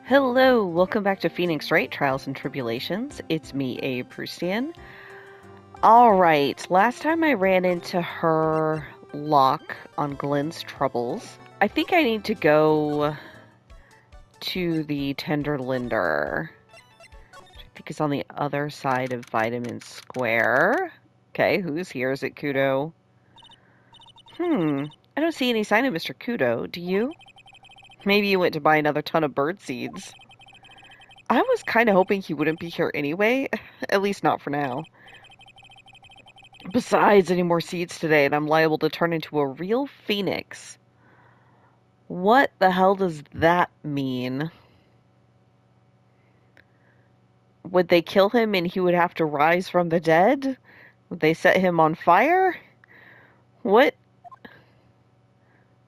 Hello, welcome back to Phoenix Wright Trials and Tribulations. It's me, Abe Prustian. Alright, last time I ran into her lock on Glenn's Troubles. I think I need to go to the Tender Linder, which I think is on the other side of Vitamin Square. Okay, who's here? Is it Kudo? I don't see any sign of Mr. Kudo. Do you? Maybe you went to buy another ton of bird seeds. I was kind of hoping he wouldn't be here anyway, at least not for now. Besides, any more seeds today, and I'm liable to turn into a real phoenix. What the hell does that mean? Would they kill him and he would have to rise from the dead? Would they set him on fire? What?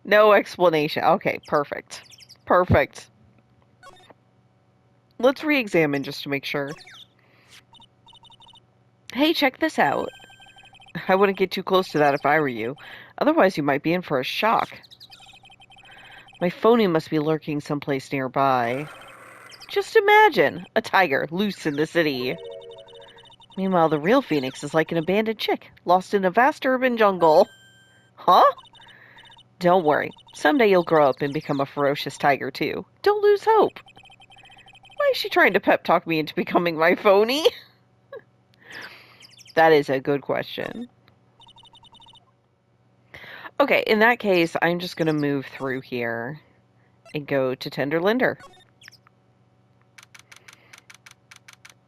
No explanation. Okay, perfect. Perfect. Let's re-examine just to make sure. Hey, check this out. I wouldn't get too close to that if I were you. Otherwise, you might be in for a shock. My phony must be lurking someplace nearby. Just imagine, a tiger loose in the city. Meanwhile, the real phoenix is like an abandoned chick, lost in a vast urban jungle. Huh? Don't worry. Someday you'll grow up and become a ferocious tiger, too. Don't lose hope. Why is she trying to pep talk me into becoming my phony? That is a good question. Okay, in that case, I'm just going to move through here and go to Tender Linder.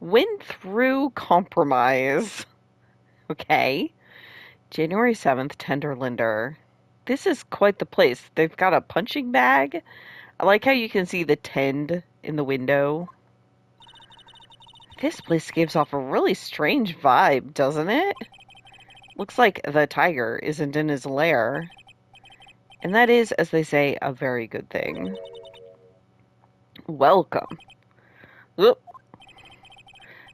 Win through compromise. Okay. January 7th, Tender Linder. This is quite the place. They've got a punching bag. I like how you can see the tend in the window. This place gives off a really strange vibe, doesn't it? Looks like the tiger isn't in his lair. And that is, as they say, a very good thing. Welcome. Oop.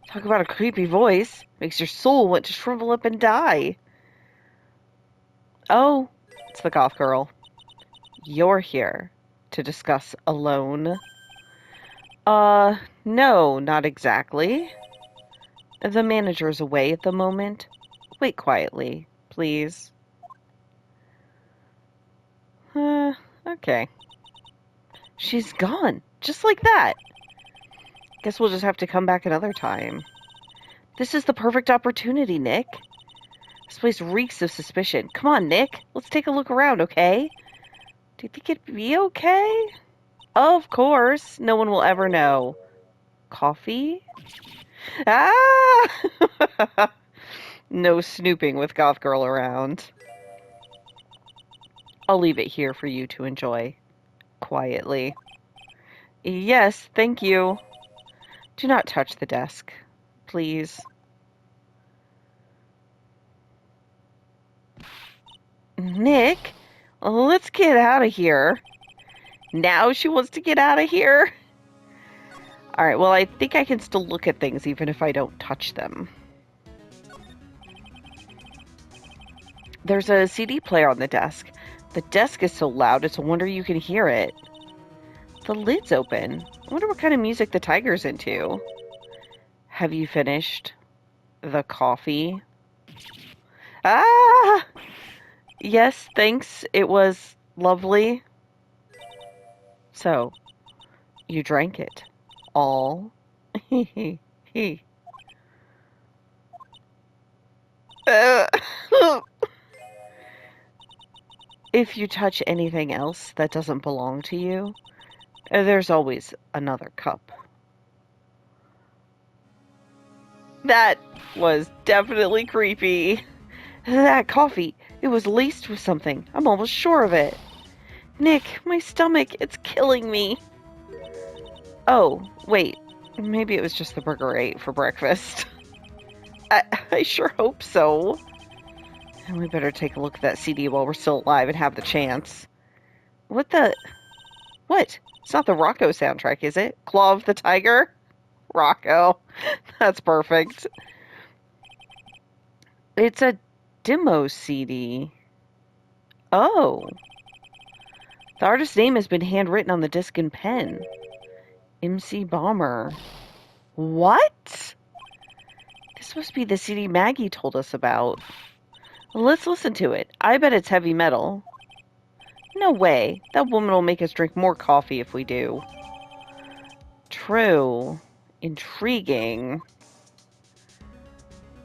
Talk about a creepy voice. Makes your soul want to shrivel up and die. Oh, it's the goth girl. You're here to discuss alone. No, not exactly. The manager's away at the moment. Wait quietly, please. Okay. She's gone, just like that. Guess we'll just have to come back another time. This is the perfect opportunity, Nick. This place reeks of suspicion. Come on, Nick. Let's take a look around, okay? Do you think it'd be okay? Of course. No one will ever know. Coffee? Ah! No snooping with Goth Girl around. I'll leave it here for you to enjoy. Quietly. Yes, thank you. Do not touch the desk, please. Nick, let's get out of here. Now she wants to get out of here? Alright, well, I think I can still look at things even if I don't touch them. There's a CD player on the desk. The desk is so loud, it's a wonder you can hear it. The lid's open. I wonder what kind of music the tiger's into. Have you finished the coffee? Ah! Yes, thanks. It was lovely. So, you drank it all? If you touch anything else that doesn't belong to you, there's always another cup. That was definitely creepy. That coffee, it was laced with something. I'm almost sure of it. Nick, my stomach, it's killing me. Oh, wait. Maybe it was just the burger I ate for breakfast. I sure hope so. And we better take a look at that CD while we're still alive and have the chance. What the... What? It's not the Rocco soundtrack, is it? Claw of the Tiger? Rocco. That's perfect. It's a demo CD. Oh. The artist's name has been handwritten on the disc in pen. MC Bomber. What? This must be the CD Maggie told us about. Let's listen to it. I bet it's heavy metal. No way. That woman will make us drink more coffee if we do. True. Intriguing.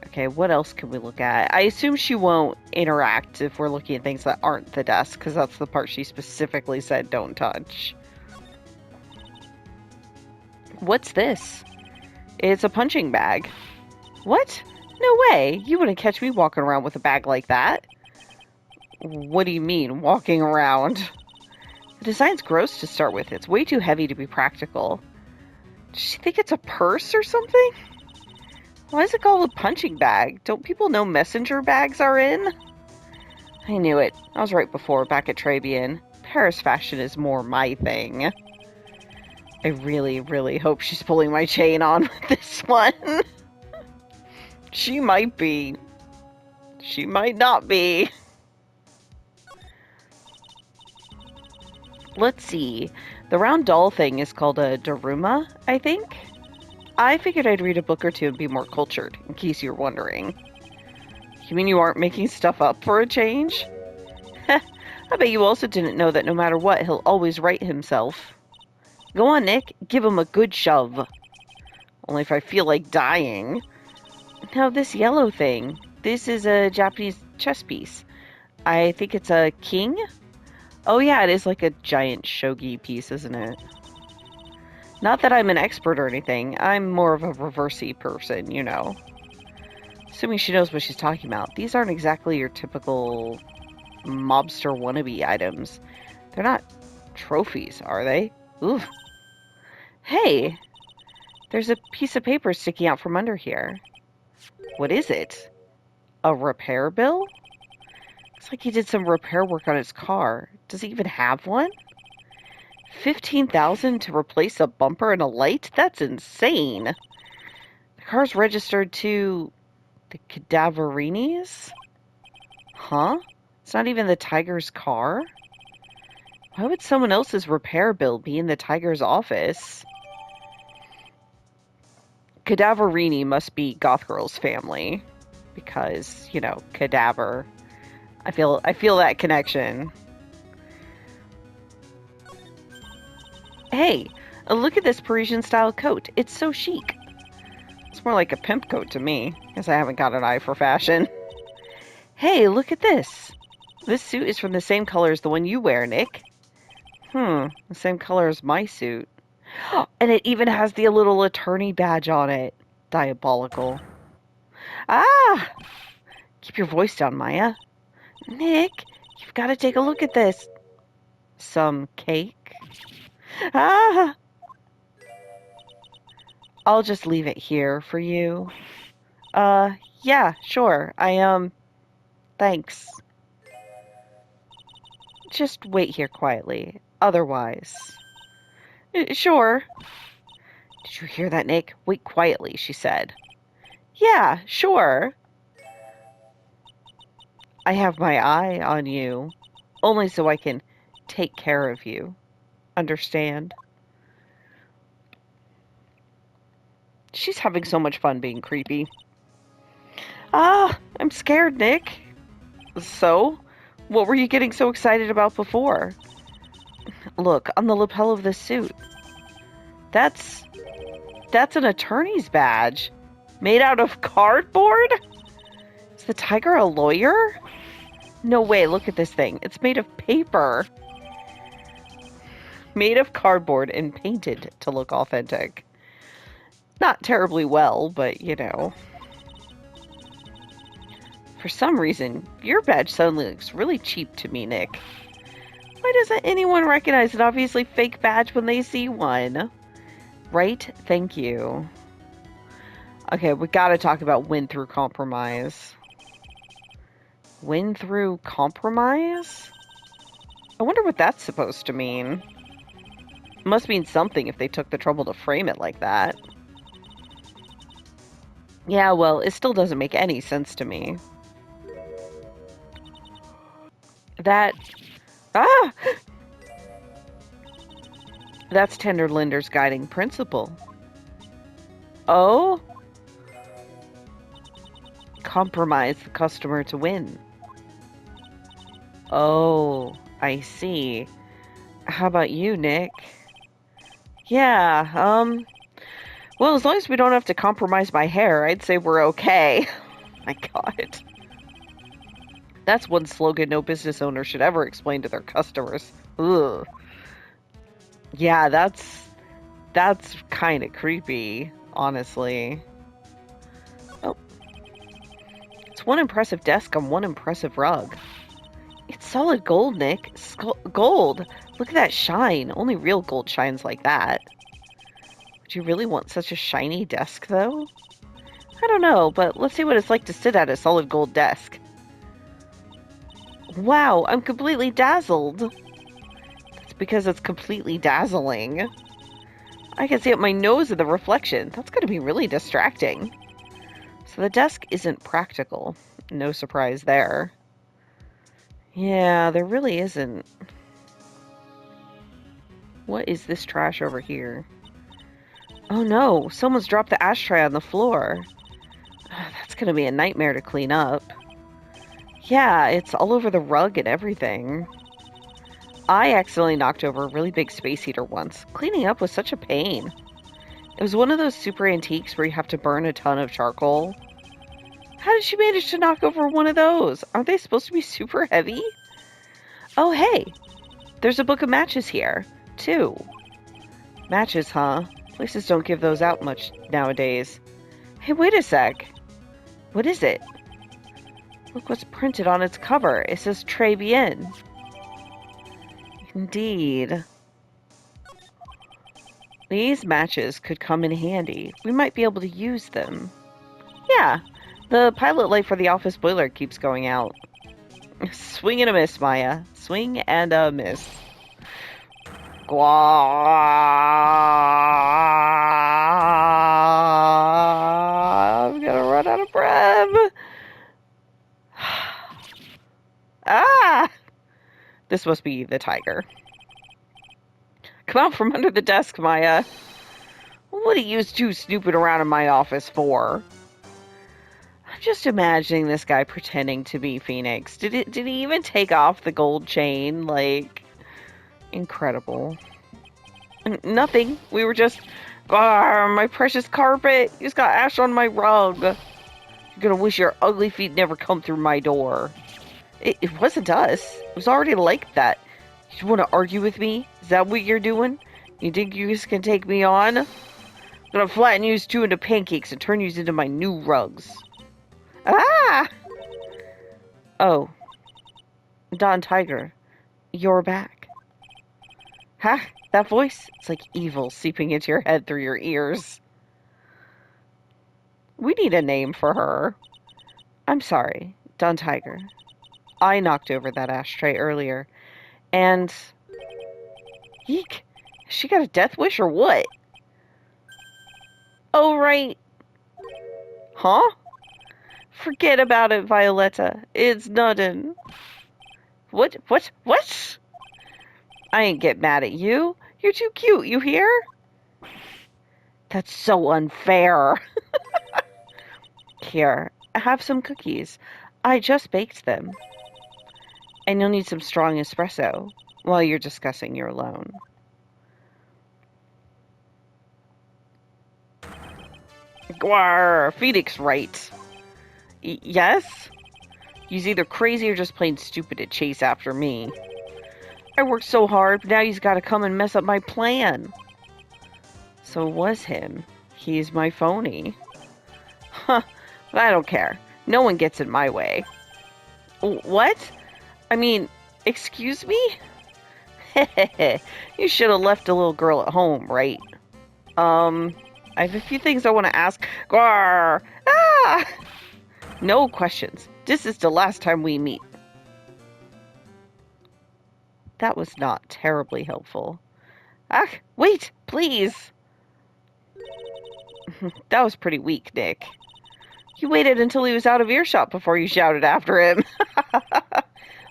Okay, what else can we look at? I assume she won't interact if we're looking at things that aren't the desk, because that's the part she specifically said don't touch. What's this? It's a punching bag. What? No way! You wouldn't catch me walking around with a bag like that. What do you mean, walking around? The design's gross to start with. It's way too heavy to be practical. Does she think it's a purse or something? Why is it called a punching bag? Don't people know messenger bags are in? I knew it. I was right before, back at Trabian. Paris fashion is more my thing. I really, really hope she's pulling my chain on with this one. She might be. She might not be. Let's see. The round doll thing is called a Daruma, I think? I figured I'd read a book or two and be more cultured, in case you're wondering. You mean you aren't making stuff up for a change? I bet you also didn't know that no matter what, he'll always right himself. Go on, Nick. Give him a good shove. Only if I feel like dying. Now, this yellow thing. This is a Japanese chess piece. I think it's a king? Oh yeah, it is like a giant shogi piece, isn't it? Not that I'm an expert or anything. I'm more of a reversey person, you know. Assuming she knows what she's talking about. These aren't exactly your typical mobster wannabe items. They're not trophies, are they? Oof. Hey! There's a piece of paper sticking out from under here. What is it? A repair bill? Looks like he did some repair work on his car. Does he even have one? 15,000 to replace a bumper and a light? That's insane. The car's registered to the Cadaverinis? Huh? It's not even the Tiger's car? Why would someone else's repair bill be in the Tiger's office? Cadaverini must be Goth Girl's family. Because, you know, cadaver. I feel that connection. Hey, look at this Parisian-style coat. It's so chic. It's more like a pimp coat to me. Guess I haven't got an eye for fashion. Hey, look at this. This suit is from the same color as the one you wear, Nick. The same color as my suit. And it even has the little attorney badge on it. Diabolical. Ah! Keep your voice down, Maya. Nick, you've got to take a look at this. Some cake? Ah! I'll just leave it here for you. Yeah, sure. Thanks. Just wait here quietly. Otherwise. Sure. Did you hear that, Nick? Wait quietly, she said. Yeah, sure. I have my eye on you. Only so I can take care of you. Understand? She's having so much fun being creepy. Ah, I'm scared, Nick. So? What were you getting so excited about before? Look, on the lapel of the suit. That's an attorney's badge. Made out of cardboard? Is the tiger a lawyer? No way, look at this thing. It's made of paper. Made of cardboard and painted to look authentic. Not terribly well, but you know. For some reason, your badge suddenly looks really cheap to me, Nick. Why doesn't anyone recognize an obviously fake badge when they see one? Right? Thank you. Okay, we gotta talk about win through compromise. Win through compromise? I wonder what that's supposed to mean. It must mean something if they took the trouble to frame it like that. Yeah, well, it still doesn't make any sense to me. That... Ah! That's Tender Linder's guiding principle. Oh? Compromise the customer to win. Oh, I see. How about you, Nick? Yeah, well, as long as we don't have to compromise my hair, I'd say we're okay. My God. That's one slogan no business owner should ever explain to their customers. Ugh. Yeah, that's kind of creepy, honestly. Oh, it's one impressive desk on one impressive rug. It's solid gold, Nick. Gold. Look at that shine. Only real gold shines like that. Would you really want such a shiny desk, though? I don't know, but let's see what it's like to sit at a solid gold desk. Wow, I'm completely dazzled. That's because it's completely dazzling. I can see up my nose in the reflection. That's going to be really distracting. So the desk isn't practical. No surprise there. Yeah, there really isn't. What is this trash over here? Oh no, someone's dropped the ashtray on the floor. That's going to be a nightmare to clean up. Yeah, it's all over the rug and everything. I accidentally knocked over a really big space heater once. Cleaning up was such a pain. It was one of those super antiques where you have to burn a ton of charcoal. How did she manage to knock over one of those? Aren't they supposed to be super heavy? Oh, hey, there's a book of matches here, too. Matches, huh? Places don't give those out much nowadays. Hey, wait a sec. What is it? Look what's printed on its cover. It says Très bien. Indeed. These matches could come in handy. We might be able to use them. Yeah, the pilot light for the office boiler keeps going out. Swing and a miss, Maya. Swing and a miss. I'm gonna run out of breath. Ah! This must be the tiger. Come out from under the desk, Maya. What are you two snooping around in my office for? I'm just imagining this guy pretending to be Phoenix. Did he even take off the gold chain? Like, incredible. Nothing. We were just... my precious carpet. You just got ash on my rug. You're gonna wish your ugly feet never come through my door. It wasn't us. It was already like that. You want to argue with me? Is that what you're doing? You think you just can take me on? I'm gonna flatten you two into pancakes and turn you into my new rugs. Ah! Oh. Don Tiger, you're back. Huh? That voice? It's like evil seeping into your head through your ears. We need a name for her. I'm sorry, Don Tiger. I knocked over that ashtray earlier, and... Eek! She got a death wish or what? Oh, right. Huh? Forget about it, Violetta. It's nothing. What? I ain't get mad at you. You're too cute, you hear? That's so unfair. Here, have some cookies. I just baked them. And you'll need some strong espresso while you're discussing your loan. Gwar, Phoenix Wright. Yes? He's either crazy or just plain stupid to chase after me. I worked so hard, but now he's got to come and mess up my plan. So it was him. He's my phony. Huh, but I don't care. No one gets in my way. What? I mean, excuse me? You should have left a little girl at home, right? I have a few things I want to ask. Gwar! Ah! No questions. This is the last time we meet. That was not terribly helpful. Ah, wait, please. That was pretty weak, Nick. You waited until he was out of earshot before you shouted after him.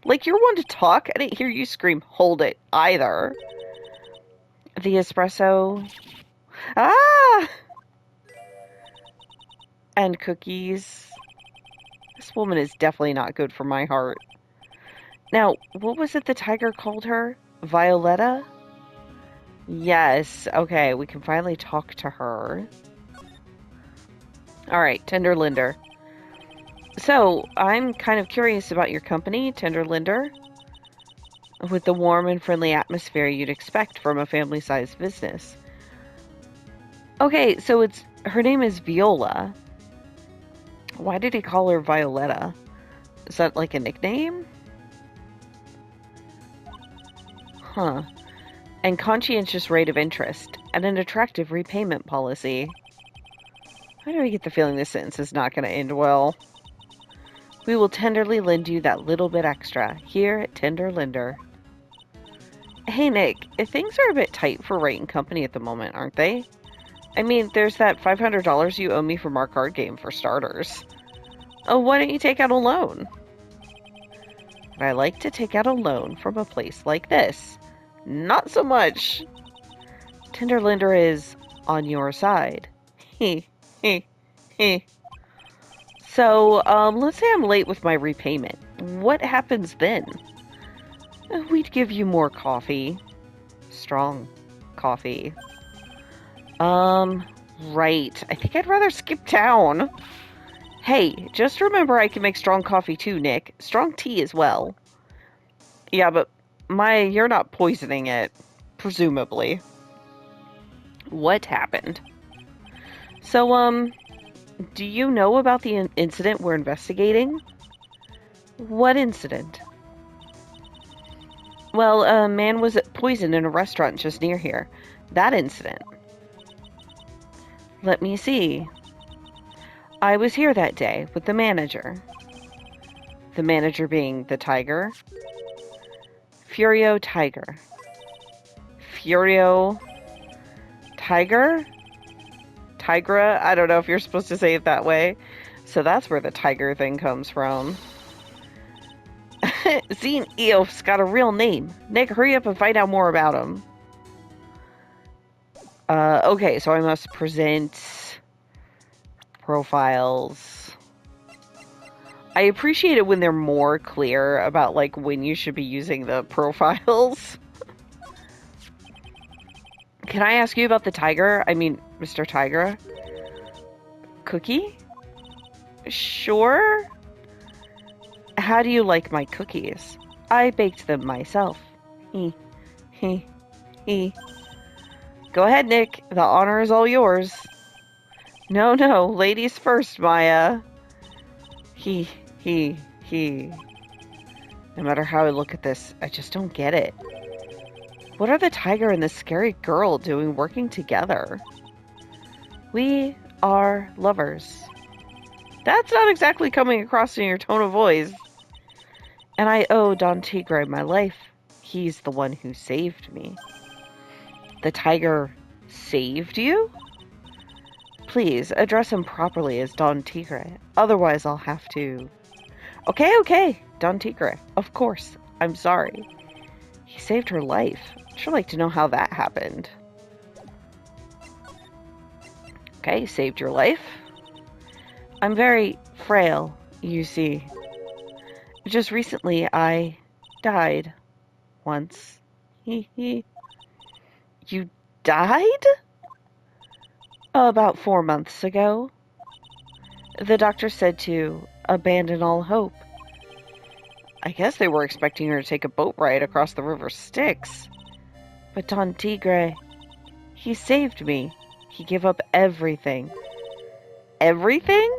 Like you're one to talk. I didn't hear you scream, "Hold it," either. The espresso. Ah! And cookies. This woman is definitely not good for my heart. Now, what was it the tiger called her? Violetta? Yes. Okay, we can finally talk to her. All right, Tender Linder. So, I'm kind of curious about your company, Tender Linder. With the warm and friendly atmosphere you'd expect from a family-sized business. Okay, so her name is Viola. Why did he call her Violetta? Is that like a nickname? Huh. And conscientious rate of interest, and an attractive repayment policy. Why do I get the feeling this sentence is not going to end well? We will tenderly lend you that little bit extra, here at Tender Linder. Hey Nick, things are a bit tight for Wright and Company at the moment, aren't they? I mean, there's that $500 you owe me from our card game, for starters. Oh, why don't you take out a loan? But I like to take out a loan from a place like this. Not so much. Tender Linder is on your side. He, he, he. So, let's say I'm late with my repayment. What happens then? We'd give you more coffee. Strong coffee. Right. I think I'd rather skip town. Hey, just remember I can make strong coffee too, Nick. Strong tea as well. Yeah, but you're not poisoning it. Presumably. What happened? So, do you know about the incident we're investigating? What incident? Well, a man was poisoned in a restaurant just near here. That incident. Let me see. I was here that day with the manager. The manager being the tiger. Furio Tiger. Furio Tiger? Tigra? I don't know if you're supposed to say it that way. So that's where the tiger thing comes from. Zine Eof's got a real name. Nick, hurry up and find out more about him. Okay, so I must present profiles. I appreciate it when they're more clear about, like, when you should be using the profiles. Can I ask you about the tiger? I mean, Mr. Tiger? Cookie? Sure. How do you like my cookies? I baked them myself. He. Go ahead, Nick. The honor is all yours. No, ladies first, Maya. He. No matter how I look at this, I just don't get it. What are the tiger and the scary girl doing working together? We are lovers. That's not exactly coming across in your tone of voice. And I owe Don Tigre my life. He's the one who saved me. The tiger saved you? Please, address him properly as Don Tigre. Otherwise, I'll have to... Okay. Don Tigre. Of course. I'm sorry. He saved her life. I'd sure like to know how that happened. Okay, saved your life. I'm very frail, you see. Just recently, I died. Once. You died? About 4 months ago. The doctor said to abandon all hope. I guess they were expecting her to take a boat ride across the river Styx. But Don Tigre, he saved me. He gave up everything. Everything?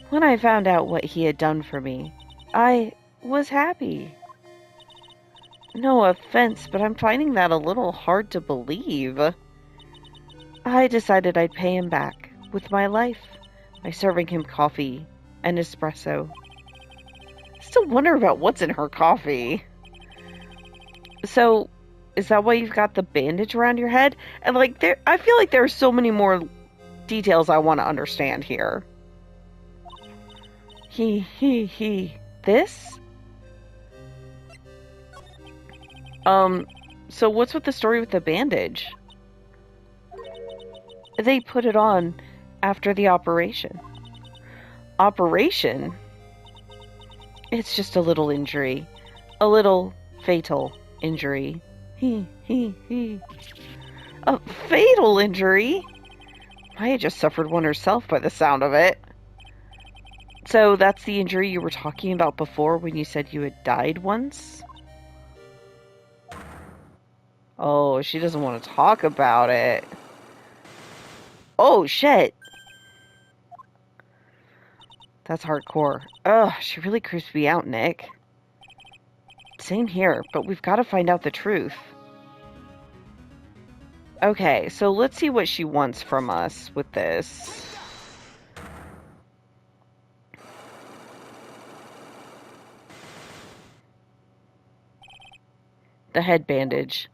When I found out what he had done for me, I was happy. No offense, but I'm finding that a little hard to believe. I decided I'd pay him back with my life by serving him coffee and espresso. Still wonder about what's in her coffee. So, is that why you've got the bandage around your head? And like, I feel like there are so many more details I want to understand here. This? So what's with the story with the bandage? They put it on after the operation. Operation? It's just a little injury. A little fatal injury. He. A fatal injury? Maya just suffered one herself by the sound of it. So that's the injury you were talking about before when you said you had died once? Oh, she doesn't want to talk about it. Oh, shit. That's hardcore. Ugh, she really creeps me out, Nick. Same here, but we've got to find out the truth. Okay, so let's see what she wants from us with this. The head bandage.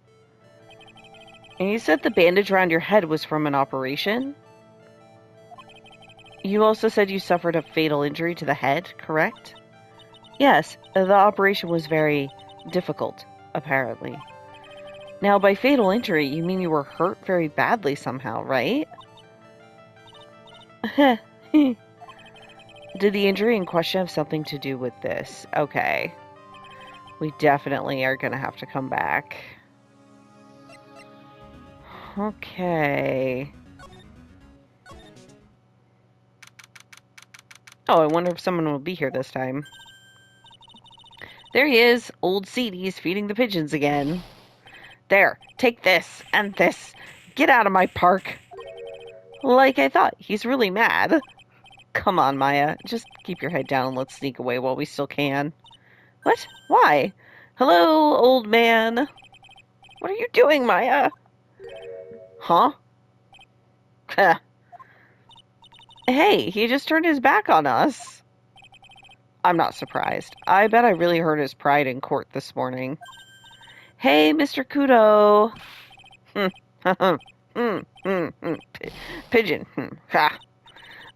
And you said the bandage around your head was from an operation? You also said you suffered a fatal injury to the head, correct? Yes, the operation was very difficult, apparently. Now, by fatal injury, you mean you were hurt very badly somehow, right? Did the injury in question have something to do with this? Okay. We definitely are going to have to come back. Okay. Oh, I wonder if someone will be here this time. There he is, old Seedy's feeding the pigeons again. There, take this and this. Get out of my park. Like I thought, he's really mad. Come on, Maya. Just keep your head down and let's sneak away while we still can. What? Why? Hello, old man. What are you doing, Maya? Huh? Hey, he just turned his back on us. I'm not surprised. I bet I really hurt his pride in court this morning. Hey, Mr. Kudo. Pigeon. Ha.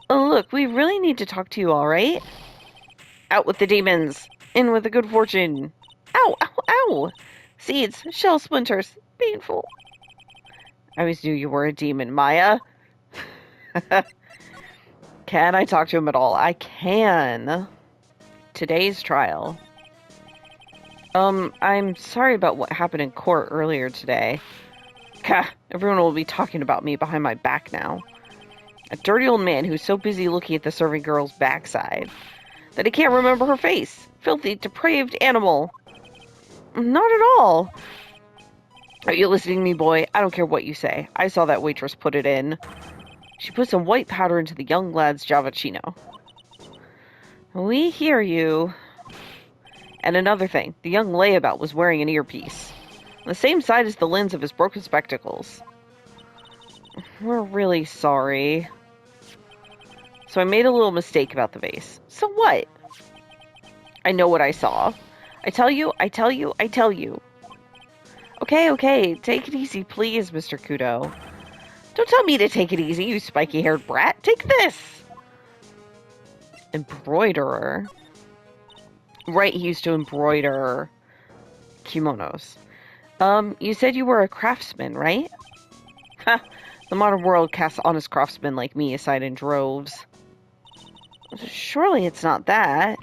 Oh, look, we really need to talk to you, all right? Out with the demons. In with the good fortune. Ow, ow, ow. Seeds, shell splinters. Painful. I always knew you were a demon, Maya. Can I talk to him at all? I can. Today's trial. I'm sorry about what happened in court earlier today. Everyone will be talking about me behind my back now. A dirty old man who's so busy looking at the serving girl's backside that he can't remember her face. Filthy, depraved animal. Not at all. Are you listening to me, boy? I don't care what you say. I saw that waitress put it in. She put some white powder into the young lad's Javachino. We hear you. And another thing, the young layabout was wearing an earpiece. On the same side as the lens of his broken spectacles. We're really sorry. So I made a little mistake about the vase. So what? I know what I saw. I tell you. Okay, take it easy, please, Mr. Kudo. Don't tell me to take it easy, you spiky-haired brat. Take this! Embroiderer. Right, he used to embroider kimonos. You said you were a craftsman, right? Ha! The modern world casts honest craftsmen like me aside in droves. Surely it's not that.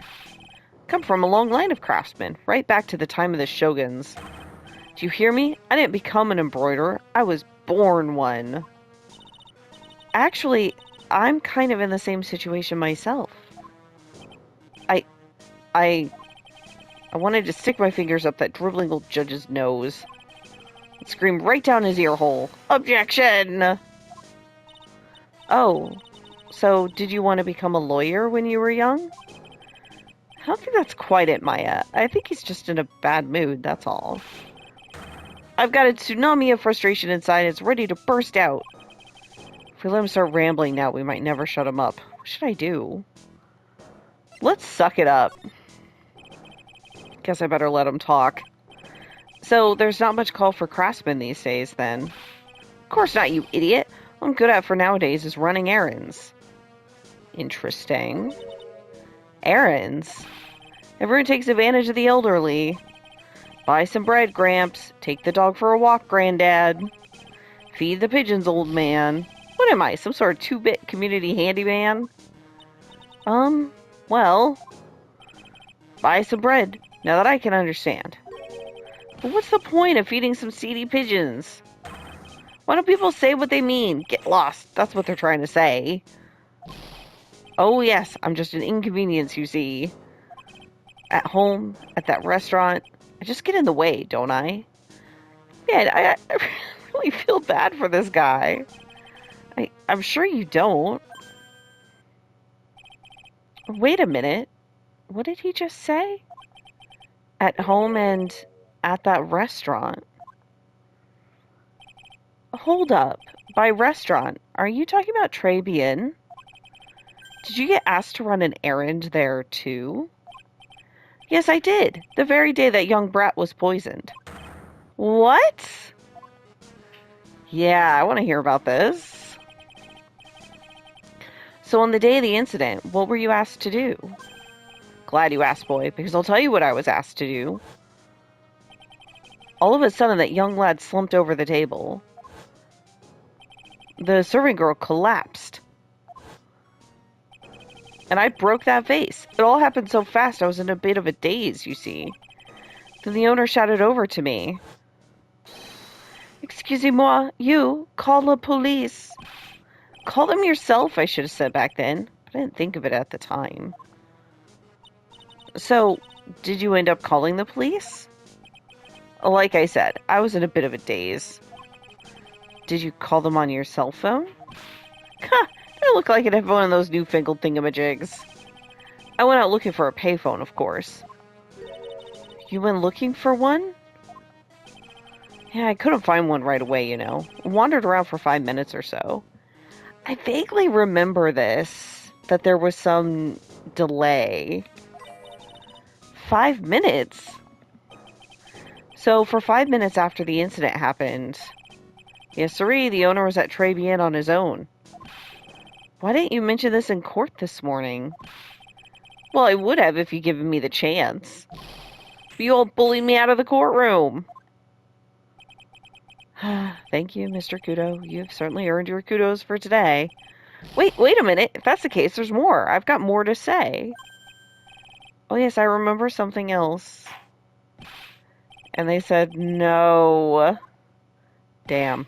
Come from a long line of craftsmen, right back to the time of the shoguns. Do you hear me? I didn't become an embroiderer. I was born one. Actually, I'm kind of in the same situation myself. I wanted to stick my fingers up that dribbling old judge's nose and scream right down his ear hole. Objection! Oh, so did you want to become a lawyer when you were young? I don't think that's quite it, Maya. I think he's just in a bad mood, that's all. I've got a tsunami of frustration inside. It's ready to burst out. If we let him start rambling now, we might never shut him up. What should I do? Let's suck it up. Guess I better let him talk. So, there's not much call for craftsmen these days, then. Of course not, you idiot. All I'm good at for nowadays is running errands. Interesting. Errands? Everyone takes advantage of the elderly. Buy some bread, Gramps. Take the dog for a walk, Granddad. Feed the pigeons, old man. What am I, some sort of 2-bit community handyman? Well, buy some bread, now that I can understand. But what's the point of feeding some seedy pigeons? Why don't people say what they mean? Get lost, that's what they're trying to say. Oh yes, I'm just an inconvenience, you see. At home, at that restaurant, I just get in the way, don't I? Man, I really feel bad for this guy. I'm sure you don't. Wait a minute. What did he just say? At home and at that restaurant. Hold up. By restaurant, are you talking about Tribulations? Did you get asked to run an errand there too? Yes, I did. The very day that young brat was poisoned. What? Yeah, I want to hear about this. So on the day of the incident, what were you asked to do? Glad you asked, boy, because I'll tell you what I was asked to do. All of a sudden, that young lad slumped over the table. The serving girl collapsed. And I broke that vase. It all happened so fast, I was in a bit of a daze, you see. Then the owner shouted over to me. Excusez-moi, you, call the police. Call them yourself, I should have said back then. But I didn't think of it at the time. So, did you end up calling the police? Like I said, I was in a bit of a daze. Did you call them on your cell phone? Ha! It looked like it had one of those newfangled thingamajigs. I went out looking for a payphone, of course. You went looking for one? Yeah, I couldn't find one right away, you know. I wandered around for 5 minutes or so. I vaguely remember this, that there was some delay. 5 minutes? So, for 5 minutes after the incident happened, yes, sirree, the owner was at Tribulations on his own. Why didn't you mention this in court this morning? Well, I would have if you'd given me the chance. But you all bullied me out of the courtroom. Thank you, Mr. Kudo. You've certainly earned your kudos for today. Wait a minute. If that's the case, there's more. I've got more to say. Oh, yes, I remember something else. And they said no. Damn.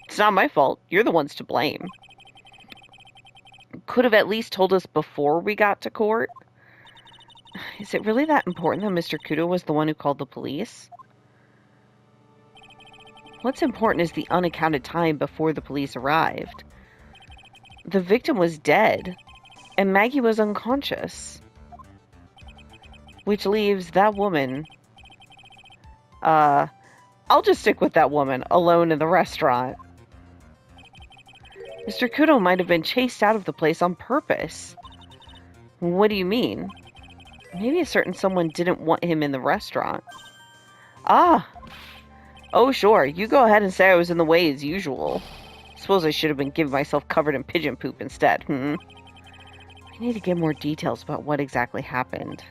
It's not my fault. You're the ones to blame. Could have at least told us before we got to court. Is it really that important that Mr. Kudo was the one who called the police? What's important is the unaccounted time before the police arrived. The victim was dead, and Maggie was unconscious. Which leaves that woman... I'll just stick with that woman, alone in the restaurant. Mr. Kudo might have been chased out of the place on purpose. What do you mean? Maybe a certain someone didn't want him in the restaurant. Ah! Oh, sure. You go ahead and say I was in the way as usual. Suppose I should have been giving myself covered in pigeon poop instead, I need to get more details about what exactly happened.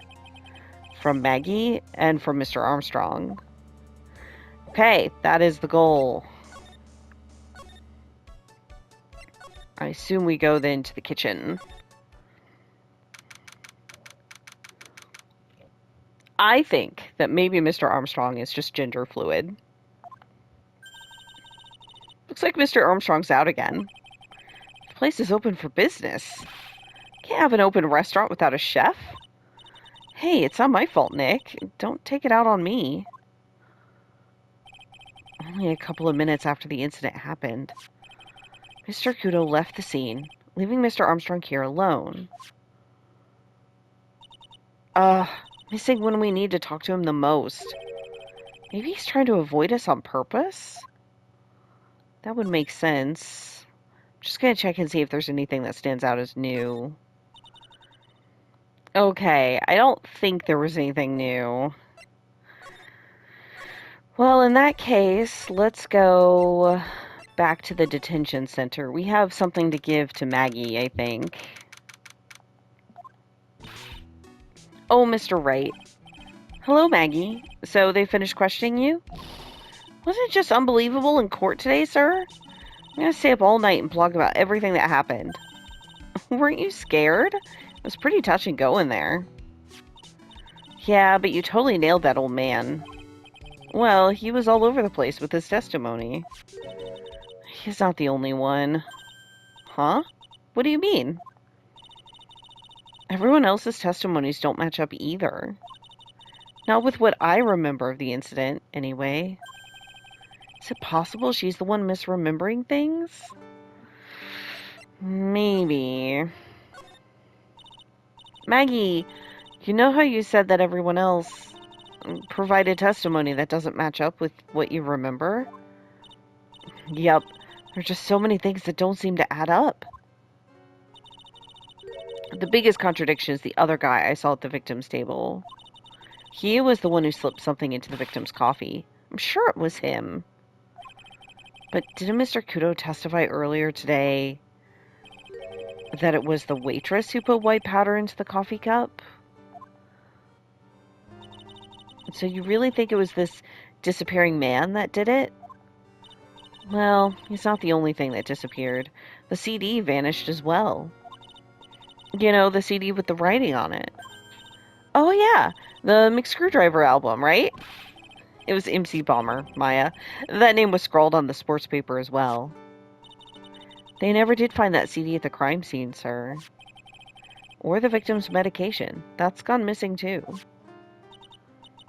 From Maggie and from Mr. Armstrong. Okay, that is the goal. I assume we go then to the kitchen. I think that maybe Mr. Armstrong is just gender fluid. Looks like Mr. Armstrong's out again. The place is open for business. Can't have an open restaurant without a chef. Hey, it's not my fault, Nick. Don't take it out on me. Only a couple of minutes after the incident happened, Mr. Kudo left the scene, leaving Mr. Armstrong here alone. Missing when we need to talk to him the most. Maybe he's trying to avoid us on purpose? That would make sense. I'm just gonna check and see if there's anything that stands out as new. Okay, I don't think there was anything new. Well, in that case, let's go back to the detention center. We have something to give to Maggie, I think. Oh, Mr. Wright. Hello, Maggie. So they finished questioning you? Wasn't it just unbelievable in court today, sir? I'm gonna stay up all night and blog about everything that happened. Weren't you scared? It was pretty touch and go in there. Yeah, but you totally nailed that old man. Well, he was all over the place with his testimony. He's not the only one. Huh? What do you mean? Everyone else's testimonies don't match up either. Not with what I remember of the incident, anyway. Is it possible she's the one misremembering things? Maybe. Maggie, you know how you said that everyone else provided testimony that doesn't match up with what you remember? Yep. There's just so many things that don't seem to add up. The biggest contradiction is the other guy I saw at the victim's table. He was the one who slipped something into the victim's coffee. I'm sure it was him. But didn't Mr. Kudo testify earlier today that it was the waitress who put white powder into the coffee cup? So you really think it was this disappearing man that did it? Well, he's not the only thing that disappeared. The CD vanished as well. You know, the CD with the writing on it. Oh yeah, the McScrewdriver album, right? It was MC Bomber, Maya. That name was scrawled on the sports paper as well. They never did find that CD at the crime scene, sir. Or the victim's medication. That's gone missing too.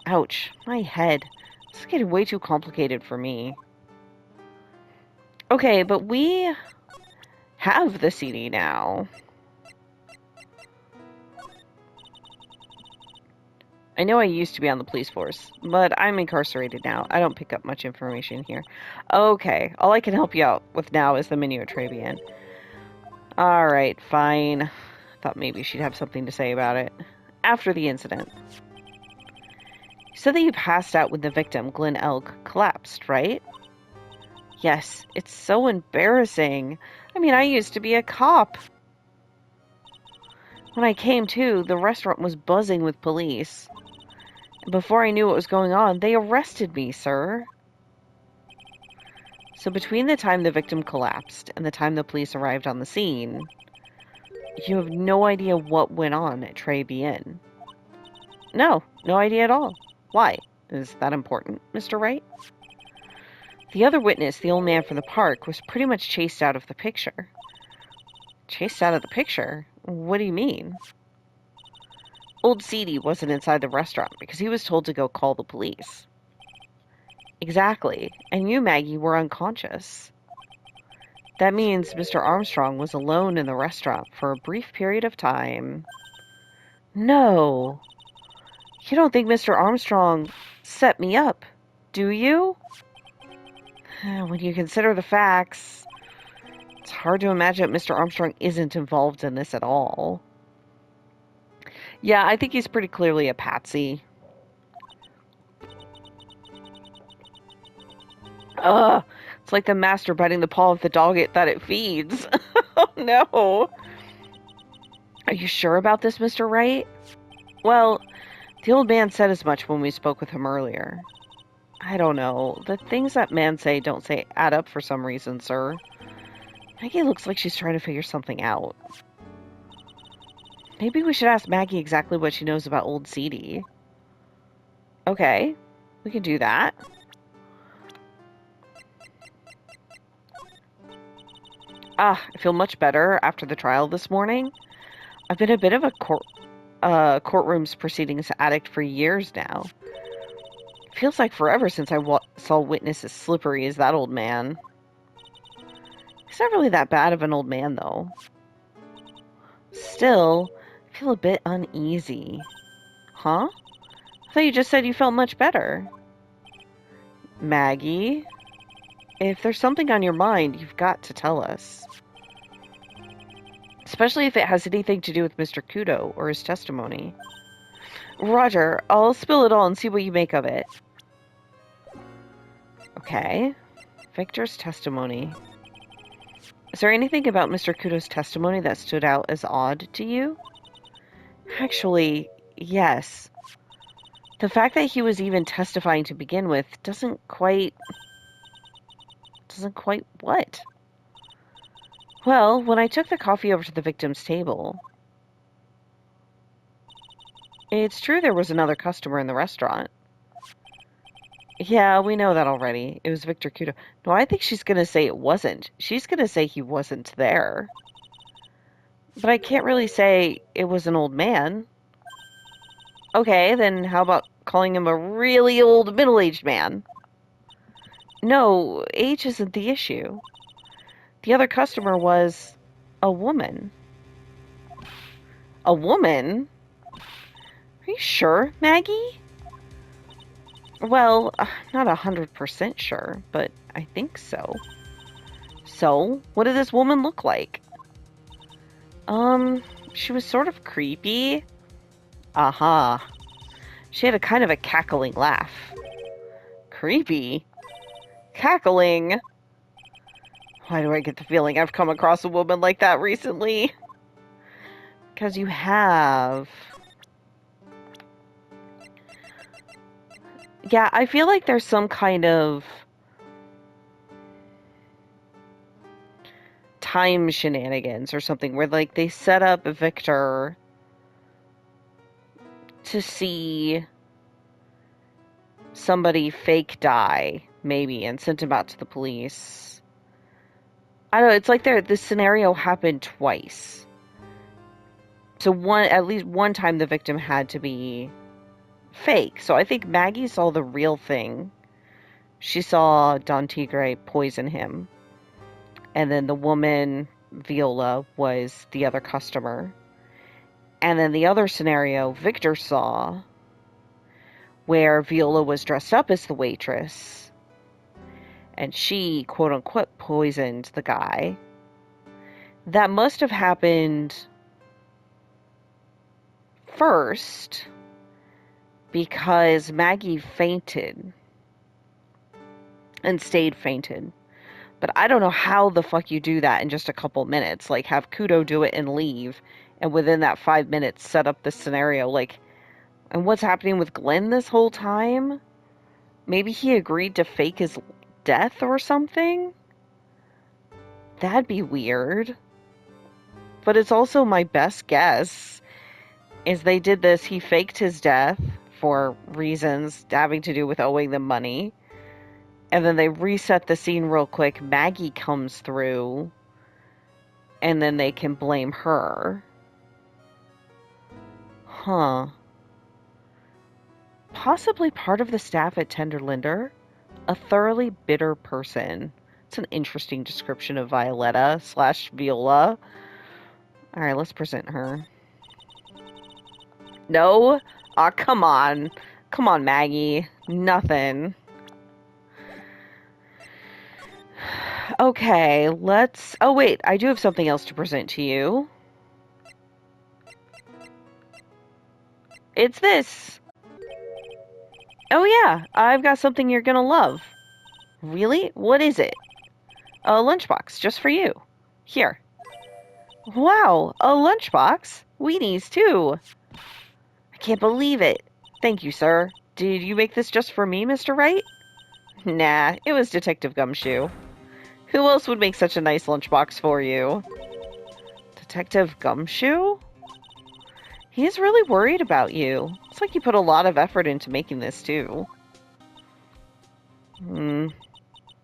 Ouch, my head. This is getting way too complicated for me. Okay, but we have the CD now. I know I used to be on the police force, but I'm incarcerated now. I don't pick up much information here. Okay, all I can help you out with now is the menu at Trabian. Alright, fine. Thought maybe she'd have something to say about it. After the incident. You said that you passed out when the victim, Glenn Elk, collapsed, right? Yes, it's so embarrassing. I mean, I used to be a cop. When I came to, the restaurant was buzzing with police. Before I knew what was going on, they arrested me, sir. So between the time the victim collapsed and the time the police arrived on the scene, you have no idea what went on at Trey Bien. No idea at all. Why? Is that important, Mr. Wright? The other witness, the old man from the park, was pretty much chased out of the picture. Chased out of the picture? What do you mean? Old Seedy wasn't inside the restaurant because he was told to go call the police. Exactly. And you, Maggie, were unconscious. That means Mr. Armstrong was alone in the restaurant for a brief period of time. No. You don't think Mr. Armstrong set me up, do you? When you consider the facts, it's hard to imagine that Mr. Armstrong isn't involved in this at all. Yeah, I think he's pretty clearly a patsy. Ugh, it's like the master biting the paw of the dog that it feeds. Oh no. Are you sure about this, Mr. Wright? Well, the old man said as much when we spoke with him earlier. I don't know. The things that men say don't say add up for some reason, sir. Maggie looks like she's trying to figure something out. Maybe we should ask Maggie exactly what she knows about old Seedy. Okay, we can do that. I feel much better after the trial this morning. I've been a bit of a courtroom's proceedings addict for years now. Feels like forever since I saw witness as slippery as that old man. He's not really that bad of an old man, though. Still, I feel a bit uneasy. Huh? I thought you just said you felt much better. Maggie, if there's something on your mind, you've got to tell us. Especially if it has anything to do with Mr. Kudo or his testimony. Roger, I'll spill it all and see what you make of it. Okay. Victor's testimony. Is there anything about Mr. Kudo's testimony that stood out as odd to you? Actually, yes. The fact that he was even testifying to begin with doesn't quite what? Well, when I took the coffee over to the victim's table, it's true there was another customer in the restaurant. Yeah, we know that already. It was Victor Kudo. No, I think she's gonna say it wasn't. She's gonna say he wasn't there. But I can't really say it was an old man. Okay, then how about calling him a really old middle-aged man? No, age isn't the issue. The other customer was a woman. A woman? Are you sure, Maggie? Well, not 100% sure, but I think so. So, what did this woman look like? She was sort of creepy. Aha. She had a kind of a cackling laugh. Creepy? Cackling? Why do I get the feeling I've come across a woman like that recently? Because you have. Yeah, I feel like there's some kind of time shenanigans or something where, like, they set up Victor to see somebody fake die, maybe, and sent him out to the police. I don't know, it's like this scenario happened twice. So at least one time the victim had to be fake. So I think Maggie saw the real thing. She saw Don Tigre poison him. And then the woman, Viola, was the other customer. And then the other scenario Victor saw, where Viola was dressed up as the waitress, and she, quote-unquote, poisoned the guy. That must have happened first because Maggie fainted and stayed fainted. But I don't know how the fuck you do that in just a couple minutes. Like, have Kudo do it and leave, and within that 5 minutes set up this scenario. Like, and what's happening with Glenn this whole time? Maybe he agreed to fake his death or something? That'd be weird. But it's also my best guess is they did this. He faked his death for reasons having to do with owing them money. And then they reset the scene real quick. Maggie comes through. And then they can blame her. Huh. Possibly part of the staff at Tenderlinder. A thoroughly bitter person. It's an interesting description of Violetta / Viola. Alright, let's present her. No? Aw, come on. Come on, Maggie. Nothing. Okay, let's... Oh, wait. I do have something else to present to you. It's this. Oh, yeah. I've got something you're gonna love. Really? What is it? A lunchbox, just for you. Here. Wow, a lunchbox? Weenies, too. I can't believe it. Thank you, sir. Did you make this just for me, Mr. Wright? Nah, it was Detective Gumshoe. Who else would make such a nice lunchbox for you? Detective Gumshoe? He's really worried about you. It's like you put a lot of effort into making this, too.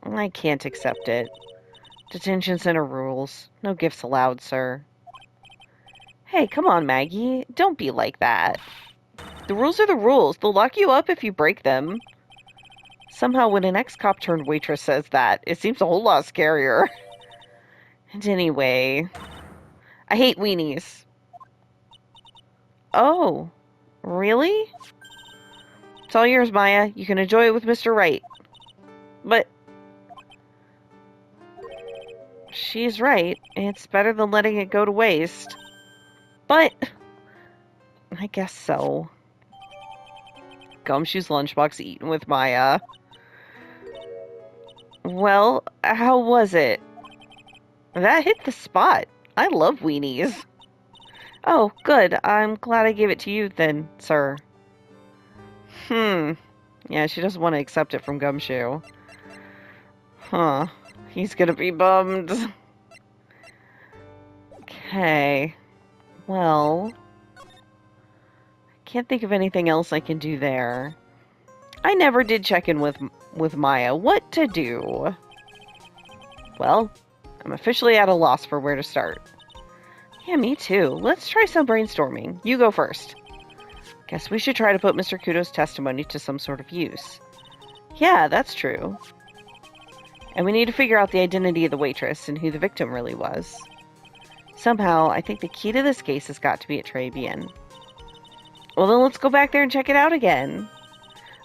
I can't accept it. Detention center rules. No gifts allowed, sir. Hey, come on, Maggie. Don't be like that. The rules are the rules. They'll lock you up if you break them. Somehow, when an ex-cop turned waitress says that, it seems a whole lot scarier. And anyway, I hate weenies. Oh, really? It's all yours, Maya. You can enjoy it with Mr. Wright. But she's right. It's better than letting it go to waste. But I guess so. Gumshoe's lunchbox eaten with Maya. Well, how was it? That hit the spot. I love weenies. Oh, good. I'm glad I gave it to you then, sir. Hmm. Yeah, she doesn't want to accept it from Gumshoe. Huh. He's gonna be bummed. Okay. Well, can't think of anything else I can do there. I never did check in with Maya. What to do? Well, I'm officially at a loss for where to start. Yeah, me too. Let's try some brainstorming. You go first. Guess we should try to put Mr. Kudo's testimony to some sort of use. Yeah, that's true. And we need to figure out the identity of the waitress and who the victim really was. Somehow, I think the key to this case has got to be at Trabian. Well, then let's go back there and check it out again.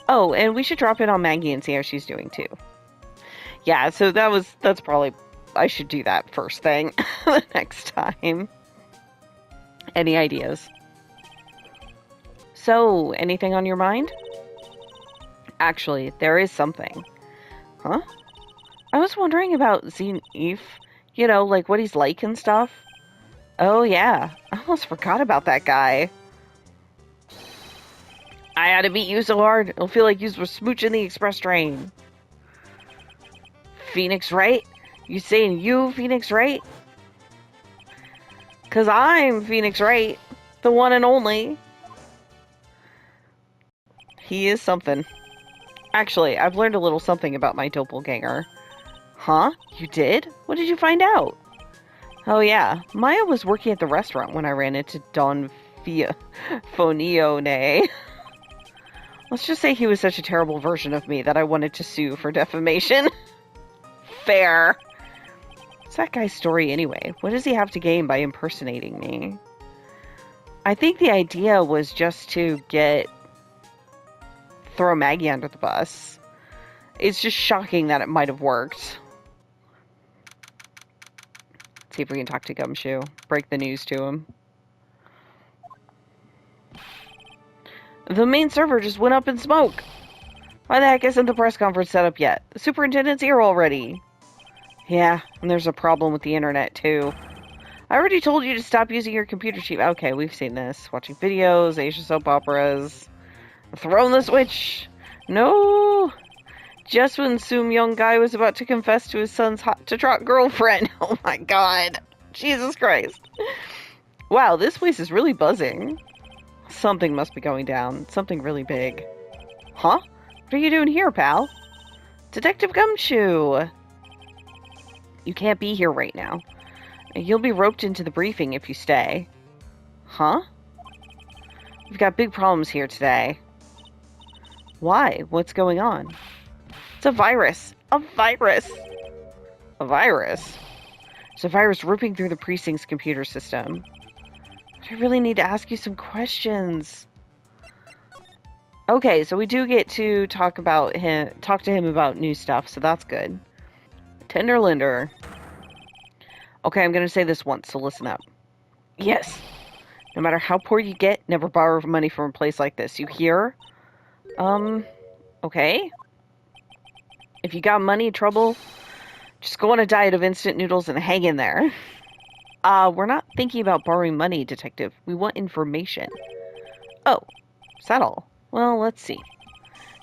Oh, and we should drop in on Maggie and see how she's doing too. Yeah, so that's probably, I should do that first thing the next time. Any ideas? So, anything on your mind? Actually, there is something. Huh? I was wondering about Zenith. You know, like what he's like and stuff. Oh, yeah. I almost forgot about that guy. I had to beat you so hard, it'll feel like you were smooching the express train. Phoenix Wright? You saying you, Phoenix Wright? 'Cause I'm Phoenix Wright, the one and only. He is something. Actually, I've learned a little something about my doppelganger. Huh? You did? What did you find out? Oh yeah, Maya was working at the restaurant when I ran into Don Fonione. Let's just say he was such a terrible version of me that I wanted to sue for defamation. Fair. What's that guy's story anyway? What does he have to gain by impersonating me? I think the idea was just to throw Maggie under the bus. It's just shocking that it might have worked. See if we can talk to Gumshoe. Break the news to him. The main server just went up in smoke. Why the heck isn't the press conference set up yet? The superintendent's here already. Yeah, and there's a problem with the internet too. I already told you to stop using your computer cheap. Okay, we've seen this. Watching videos, Asian soap operas. Throwing the switch. No. Just when some young guy was about to confess to his son's hot-to-trot girlfriend. Oh my god. Jesus Christ. Wow, this place is really buzzing. Something must be going down. Something really big. Huh? What are you doing here, pal? Detective Gumshoe. You can't be here right now. You'll be roped into the briefing if you stay. Huh? We've got big problems here today. Why? What's going on? It's a virus. A virus. A virus? It's a virus ripping through the precinct's computer system. I really need to ask you some questions. Okay, so we do get to talk to him about new stuff, so that's good. Tenderlinder. Okay, I'm gonna say this once, so listen up. Yes. No matter how poor you get, never borrow money from a place like this. You hear? Okay. If you got money trouble, just go on a diet of instant noodles and hang in there. We're not thinking about borrowing money, detective. We want information. Oh, is that all? Well, let's see.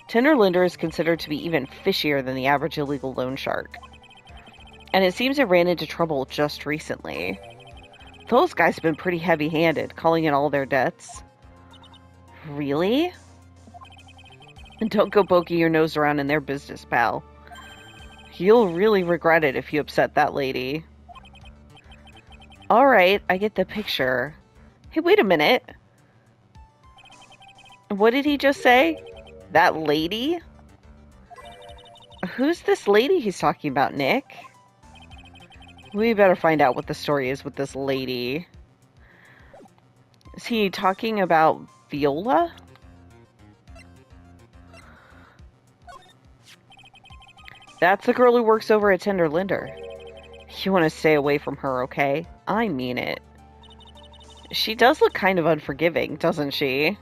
Tenderlinder is considered to be even fishier than the average illegal loan shark. And it seems it ran into trouble just recently. Those guys have been pretty heavy-handed, calling in all their debts. Really? And don't go poking your nose around in their business, pal. You'll really regret it if you upset that lady. Alright, I get the picture. Hey, wait a minute. What did he just say? That lady? Who's this lady he's talking about, Nick? We better find out what the story is with this lady. Is he talking about Viola? That's the girl who works over at Tenderlinder. You want to stay away from her, okay? I mean it. She does look kind of unforgiving, doesn't she?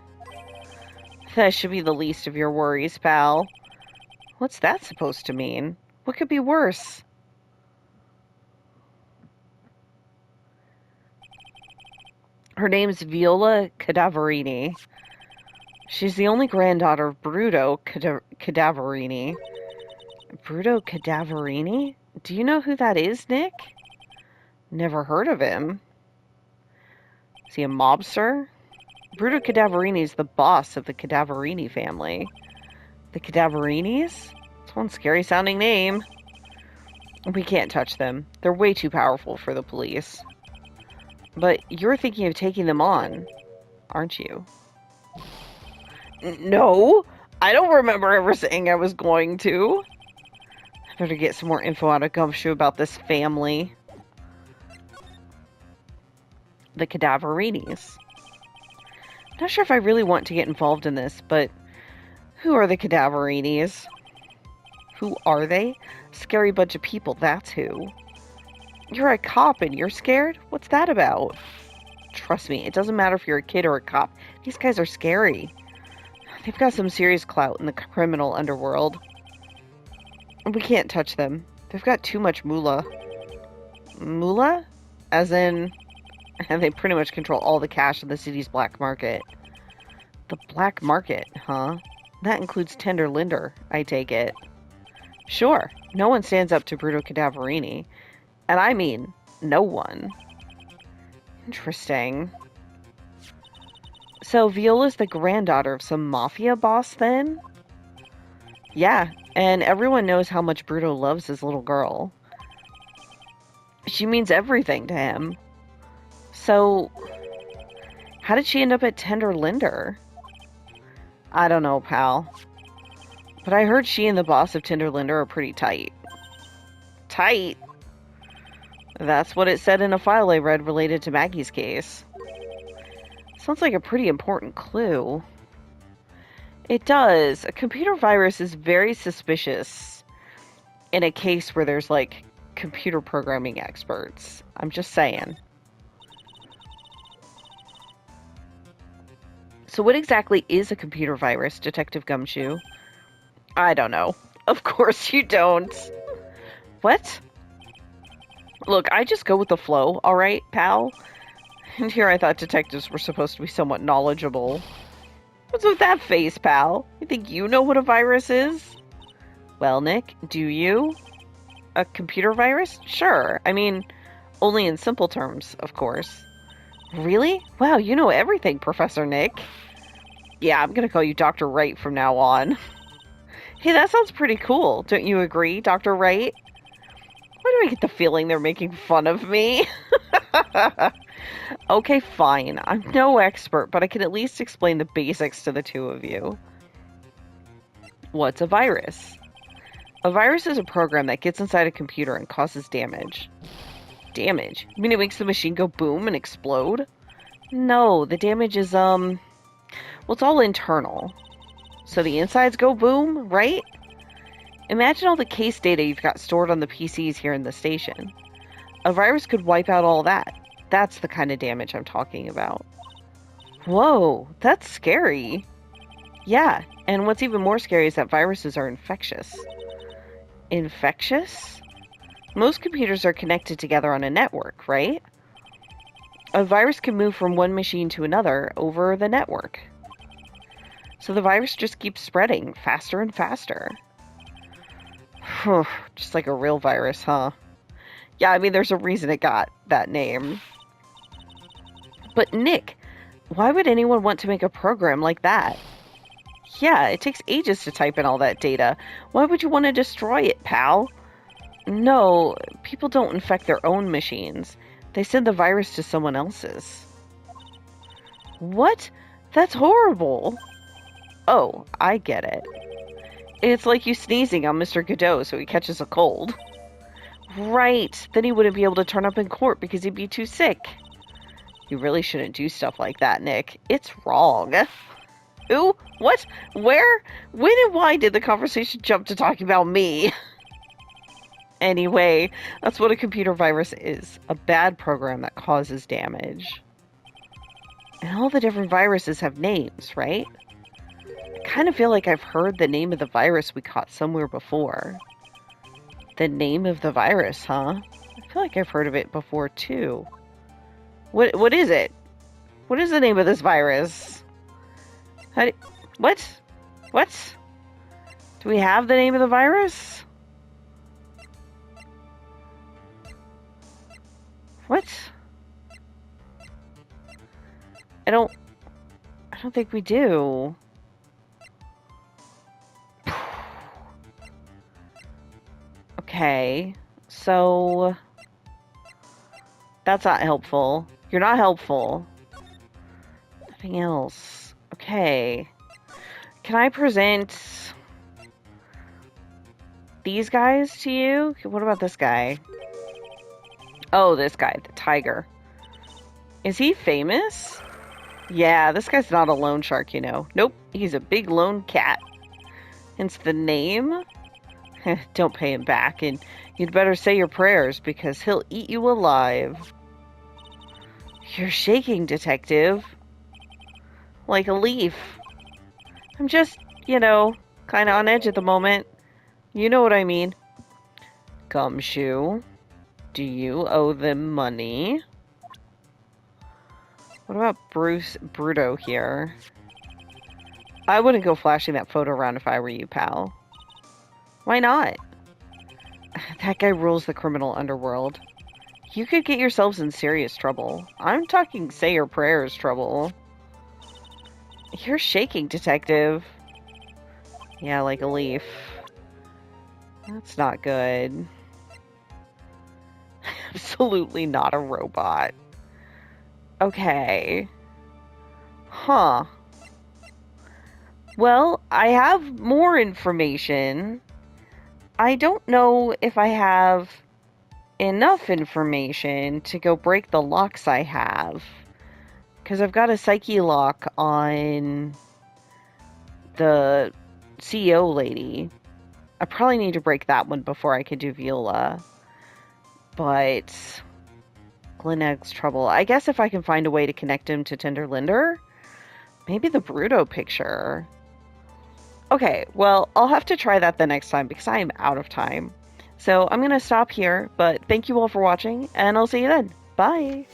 That should be the least of your worries, pal. What's that supposed to mean? What could be worse? Her name's Viola Cadaverini. She's the only granddaughter of Bruto Cadaverini. Bruto Cadaverini? Do you know who that is, Nick? Never heard of him. Is he a mobster? Bruto Cadaverini is the boss of the Cadaverini family. The Cadaverinis? It's one scary sounding name. We can't touch them. They're way too powerful for the police. But you're thinking of taking them on, aren't you? No, I don't remember ever saying I was going to. I better get some more info out of Gumshoe about this family. The Cadaverinis. Not sure if I really want to get involved in this, but who are the Cadaverinis? Who are they? Scary bunch of people, that's who. You're a cop and you're scared? What's that about? Trust me, it doesn't matter if you're a kid or a cop. These guys are scary. They've got some serious clout in the criminal underworld. We can't touch them. They've got too much moolah. Moolah? As in, they pretty much control all the cash in the city's black market. The black market, huh? That includes Tender Linder, I take it. Sure, no one stands up to Bruto Cadaverini. And I mean, no one. Interesting. So Viola's the granddaughter of some mafia boss then? Yeah, and everyone knows how much Bruto loves his little girl. She means everything to him. So, how did she end up at Tender Linder? I don't know, pal. But I heard she and the boss of Tender Linder are pretty tight. Tight? That's what it said in a file I read related to Maggie's case. Sounds like a pretty important clue. It does. A computer virus is very suspicious in a case where there's, like, computer programming experts. I'm just saying. So what exactly is a computer virus, Detective Gumshoe? I don't know. Of course you don't. What? Look, I just go with the flow, alright, pal? And here I thought detectives were supposed to be somewhat knowledgeable. What's with that face, pal? You think you know what a virus is? Well, Nick, do you? A computer virus? Sure. I mean, only in simple terms, of course. Really? Wow, you know everything, Professor Nick. Yeah, I'm gonna call you Dr. Wright from now on. Hey, that sounds pretty cool. Don't you agree, Dr. Wright? Why do I get the feeling they're making fun of me? Okay, fine. I'm no expert, but I can at least explain the basics to the two of you. What's a virus? A virus is a program that gets inside a computer and causes damage. Damage? You mean it makes the machine go boom and explode? No, the damage is, well, it's all internal. So the insides go boom, right? Imagine all the case data you've got stored on the PCs here in the station. A virus could wipe out all that. That's the kind of damage I'm talking about. Whoa, that's scary. Yeah, and what's even more scary is that viruses are infectious. Infectious? Most computers are connected together on a network, right? A virus can move from one machine to another over the network. So the virus just keeps spreading faster and faster. Just like a real virus, huh? Yeah, I mean, there's a reason it got that name. But Nick, why would anyone want to make a program like that? Yeah, it takes ages to type in all that data. Why would you want to destroy it, pal? No, people don't infect their own machines. They send the virus to someone else's. What? That's horrible. Oh, I get it. It's like you sneezing on Mr. Godot so he catches a cold. Right, then he wouldn't be able to turn up in court because he'd be too sick. You really shouldn't do stuff like that, Nick. It's wrong. Ooh, what? Where? When and why did the conversation jump to talking about me? Anyway, that's what a computer virus is. A bad program that causes damage. And all the different viruses have names, right? I kind of feel like I've heard the name of the virus we caught somewhere before. The name of the virus, huh? I feel like I've heard of it before, too. What is it? What is the name of this virus? What? What? Do we have the name of the virus? What? I don't think we do. Okay. So that's not helpful. You're not helpful. Nothing else. Okay. Can I present these guys to you? What about this guy? Oh, this guy, the tiger. Is he famous? Yeah, this guy's not a loan shark, you know. Nope, he's a big lone cat. Hence the name. Don't pay him back, and you'd better say your prayers, because he'll eat you alive. You're shaking, detective. Like a leaf. I'm just, you know, kind of on edge at the moment. You know what I mean. Gumshoe, do you owe them money? What about Bruto here? I wouldn't go flashing that photo around if I were you, pal. Why not? That guy rules the criminal underworld. You could get yourselves in serious trouble. I'm talking say your prayers trouble. You're shaking, detective. Yeah, like a leaf. That's not good. Absolutely not a robot. Okay. Huh. Well, I have more information. I don't know if I have enough information to go break the locks I have. Because I've got a psyche lock on the CEO lady. I probably need to break that one before I can do Viola. But Gleneg's trouble. I guess if I can find a way to connect him to Tinderlinder, maybe the Bruto picture. Okay, well, I'll have to try that the next time because I am out of time. So I'm going to stop here, but thank you all for watching, and I'll see you then. Bye!